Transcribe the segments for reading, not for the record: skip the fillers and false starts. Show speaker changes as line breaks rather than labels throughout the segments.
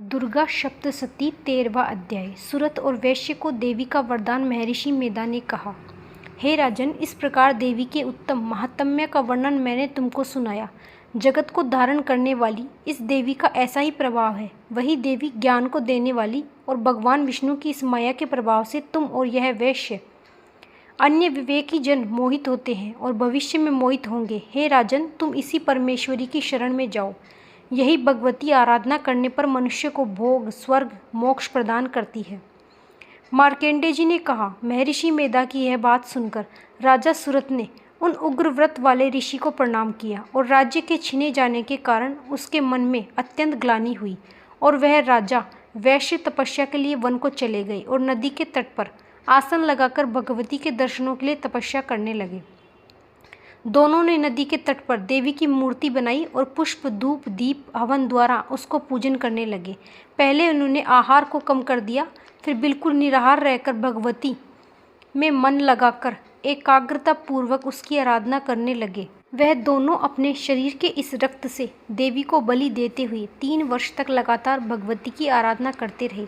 दुर्गा सप्तशती 13वां अध्याय। सुरत और वैश्य को देवी का वरदान। महर्षि मेधा ने कहा, हे राजन, इस प्रकार देवी के उत्तम महात्म्य का वर्णन मैंने तुमको सुनाया। जगत को धारण करने वाली इस देवी का ऐसा ही प्रभाव है। वही देवी ज्ञान को देने वाली और भगवान विष्णु की इस माया के प्रभाव से तुम और यह वैश्य अन्य विवेकी जन मोहित होते हैं और भविष्य में मोहित होंगे। हे राजन, तुम इसी परमेश्वरी की शरण में जाओ। यही भगवती आराधना करने पर मनुष्य को भोग, स्वर्ग, मोक्ष प्रदान करती है। मार्कंडेय जी ने कहा, महर्षि मेधा की यह बात सुनकर राजा सुरत ने उन उग्र व्रत वाले ऋषि को प्रणाम किया और राज्य के छीने जाने के कारण उसके मन में अत्यंत ग्लानि हुई और वह राजा वैश्य तपस्या के लिए वन को चले गए और नदी के तट पर आसन लगाकर भगवती के दर्शनों के लिए तपस्या करने लगे। दोनों ने नदी के तट पर देवी की मूर्ति बनाई और पुष्प, धूप, दीप, हवन द्वारा उसको पूजन करने लगे। पहले उन्होंने आहार को कम कर दिया, फिर बिल्कुल निराहार रहकर भगवती में मन लगाकर एकाग्रता पूर्वक उसकी आराधना करने लगे। वह दोनों अपने शरीर के इस रक्त से देवी को बलि देते हुए 3 वर्ष तक लगातार भगवती की आराधना करते रहे।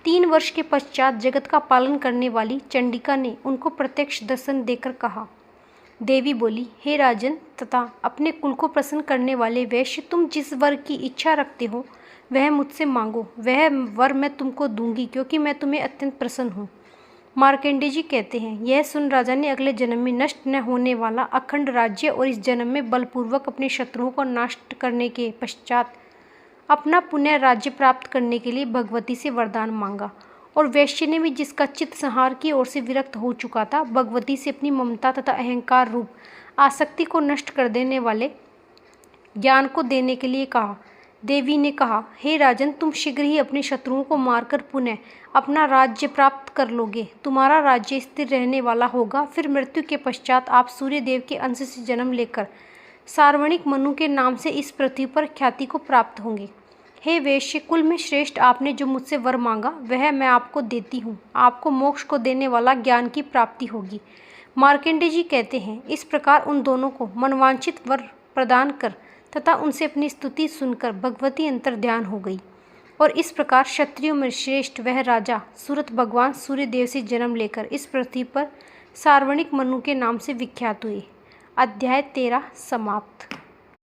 3 वर्ष के पश्चात जगत का पालन करने वाली चंडिका ने उनको प्रत्यक्ष दर्शन देकर कहा। देवी बोली, हे राजन तथा अपने कुल को प्रसन्न करने वाले वैश्य, तुम जिस वर की इच्छा रखते हो वह मुझसे मांगो। वह वर मैं तुमको दूंगी, क्योंकि मैं तुम्हें अत्यंत प्रसन्न हूँ। मार्कंडेय जी कहते हैं, यह सुन राजा ने अगले जन्म में नष्ट न होने वाला अखंड राज्य और इस जन्म में बलपूर्वक अपने शत्रुओं को नष्ट करने के पश्चात अपना पुनः राज्य प्राप्त करने के लिए भगवती से वरदान मांगा। और वैश्य ने भी, जिसका चित्त संहार की ओर से विरक्त हो चुका था, भगवती से अपनी ममता तथा अहंकार रूप आसक्ति को नष्ट कर देने वाले ज्ञान को देने के लिए कहा। देवी ने कहा, हे राजन, तुम शीघ्र ही अपने शत्रुओं को मारकर पुनः अपना राज्य प्राप्त कर लोगे। तुम्हारा राज्य स्थिर रहने वाला होगा। फिर मृत्यु के पश्चात आप सूर्य देव के अंश से जन्म लेकर सार्वणिक मनु के नाम से इस पृथ्वी पर ख्याति को प्राप्त होंगे। हे वैश्य कुल में श्रेष्ठ, आपने जो मुझसे वर मांगा वह मैं आपको देती हूँ। आपको मोक्ष को देने वाला ज्ञान की प्राप्ति होगी। मार्कंडेय जी कहते हैं, इस प्रकार उन दोनों को मनवांछित वर प्रदान कर तथा उनसे अपनी स्तुति सुनकर भगवती अंतर्ध्यान हो गई। और इस प्रकार क्षत्रियों में श्रेष्ठ वह राजा सुरत भगवान सूर्य देव से जन्म लेकर इस पृथ्वी पर सार्वणिक मनु के नाम से विख्यात हुए। अध्याय 13 समाप्त।